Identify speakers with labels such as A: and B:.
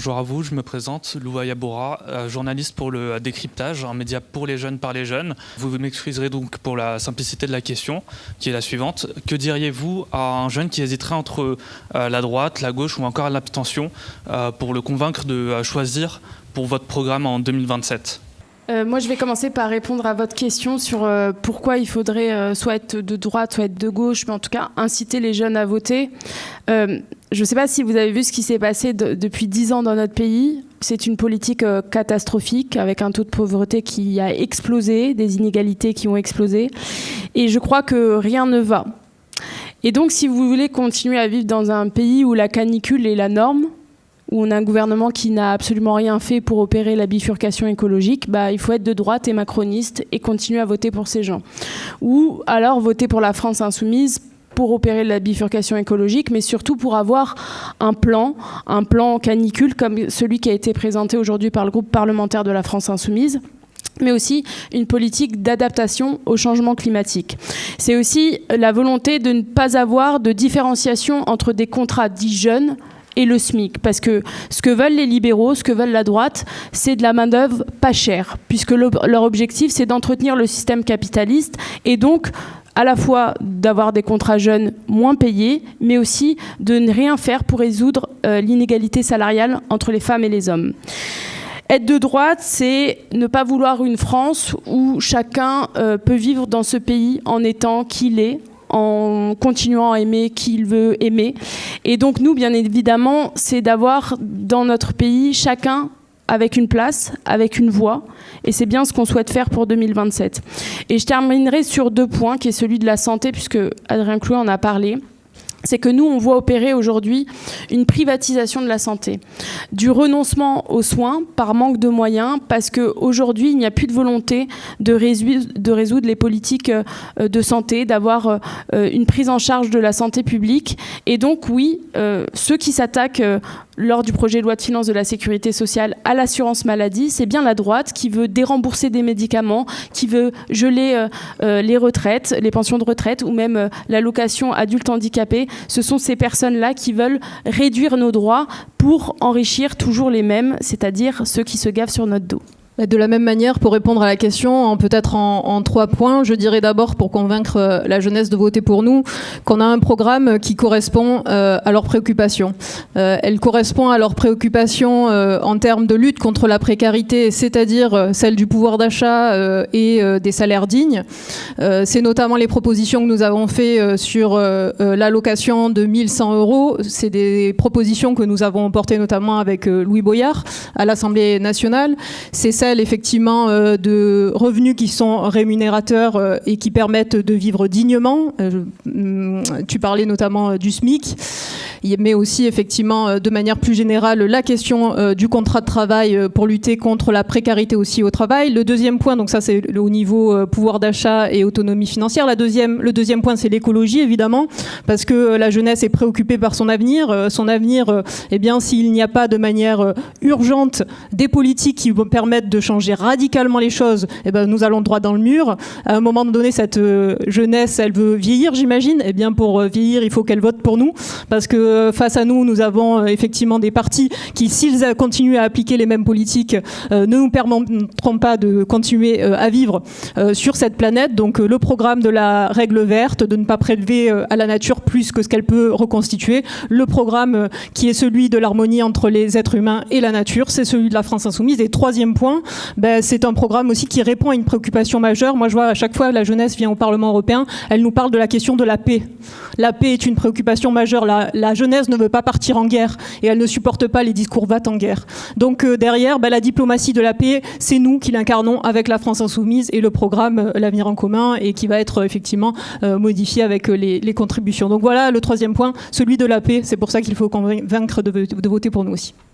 A: bonjour à vous, je me présente, Louvaïa Bora, journaliste pour le Décryptage, un média pour les jeunes par les jeunes. Vous m'excuserez donc pour la simplicité de la question, qui est la suivante. Que diriez-vous à un jeune qui hésiterait entre la droite, la gauche ou encore l'abstention pour le convaincre de choisir pour votre programme en 2027 ?
B: Moi, je vais commencer par répondre à votre question sur pourquoi il faudrait soit être de droite, soit être de gauche, mais en tout cas inciter les jeunes à voter. Je ne sais pas si vous avez vu ce qui s'est passé depuis 10 ans dans notre pays. C'est une politique catastrophique avec un taux de pauvreté qui a explosé, des inégalités qui ont explosé. Et je crois que rien ne va. Et donc, si vous voulez continuer à vivre dans un pays où la canicule est la norme, où on a un gouvernement qui n'a absolument rien fait pour opérer la bifurcation écologique, il faut être de droite et macroniste et continuer à voter pour ces gens. Ou alors voter pour la France insoumise pour opérer la bifurcation écologique, mais surtout pour avoir un plan canicule comme celui qui a été présenté aujourd'hui par le groupe parlementaire de la France insoumise, mais aussi une politique d'adaptation au changement climatique. C'est aussi la volonté de ne pas avoir de différenciation entre des contrats dits jeunes et le SMIC, parce que ce que veulent les libéraux, ce que veulent la droite, c'est de la main-d'œuvre pas chère, puisque leur objectif, c'est d'entretenir le système capitaliste et donc à la fois d'avoir des contrats jeunes moins payés, mais aussi de ne rien faire pour résoudre l'inégalité salariale entre les femmes et les hommes. Être de droite, c'est ne pas vouloir une France où chacun peut vivre dans ce pays en étant qui il est, en continuant à aimer qui il veut aimer. Et donc nous, bien évidemment, c'est d'avoir dans notre pays chacun avec une place, avec une voix. Et c'est bien ce qu'on souhaite faire pour 2027. Et je terminerai sur 2 points, qui est celui de la santé, puisque Adrien Clouet en a parlé. C'est que nous, on voit opérer aujourd'hui une privatisation de la santé, du renoncement aux soins par manque de moyens, parce qu'aujourd'hui, il n'y a plus de volonté de résoudre les politiques de santé, d'avoir une prise en charge de la santé publique. Et donc, oui, ceux qui s'attaquent lors du projet de loi de finances de la sécurité sociale à l'assurance maladie, c'est bien la droite qui veut dérembourser des médicaments, qui veut geler les retraites, les pensions de retraite ou même l'allocation adulte handicapé. Ce sont ces personnes-là qui veulent réduire nos droits pour enrichir toujours les mêmes, c'est-à-dire ceux qui se gavent sur notre dos.
C: De la même manière, pour répondre à la question, peut-être en 3 points, je dirais d'abord, pour convaincre la jeunesse de voter pour nous, qu'on a un programme qui correspond à leurs préoccupations. Elle correspond à leurs préoccupations en termes de lutte contre la précarité, c'est-à-dire celle du pouvoir d'achat et des salaires dignes. C'est notamment les propositions que nous avons faites sur l'allocation de 1 100 €. C'est des propositions que nous avons portées notamment avec Louis Boyard à l'Assemblée nationale. C'est celle effectivement de revenus qui sont rémunérateurs et qui permettent de vivre dignement. Tu parlais notamment du SMIC, mais aussi effectivement de manière plus générale la question du contrat de travail pour lutter contre la précarité aussi au travail. Le deuxième point, donc ça c'est au niveau pouvoir d'achat et autonomie financière. Le deuxième point, c'est l'écologie évidemment, parce que la jeunesse est préoccupée par son avenir. Son avenir, eh bien s'il n'y a pas de manière urgente des politiques qui vont permettre de changer radicalement les choses, eh ben, nous allons droit dans le mur. À un moment donné, cette jeunesse, elle veut vieillir, j'imagine. Eh bien, pour vieillir, il faut qu'elle vote pour nous, parce que face à nous, nous avons effectivement des partis qui, s'ils continuent à appliquer les mêmes politiques, ne nous permettront pas de continuer à vivre sur cette planète. Donc, le programme de la règle verte, de ne pas prélever à la nature plus que ce qu'elle peut reconstituer. Le programme qui est celui de l'harmonie entre les êtres humains et la nature, c'est celui de la France insoumise. Et troisième point, c'est un programme aussi qui répond à une préoccupation majeure. Moi, je vois à chaque fois que la jeunesse vient au Parlement européen, elle nous parle de la question de la paix. La paix est une préoccupation majeure. La jeunesse ne veut pas partir en guerre et elle ne supporte pas les discours va en guerre. Donc derrière, la diplomatie de la paix, c'est nous qui l'incarnons avec la France insoumise et le programme L'Avenir en commun, et qui va être effectivement modifié avec les contributions. Donc voilà le troisième point, celui de la paix. C'est pour ça qu'il faut convaincre de voter pour nous aussi.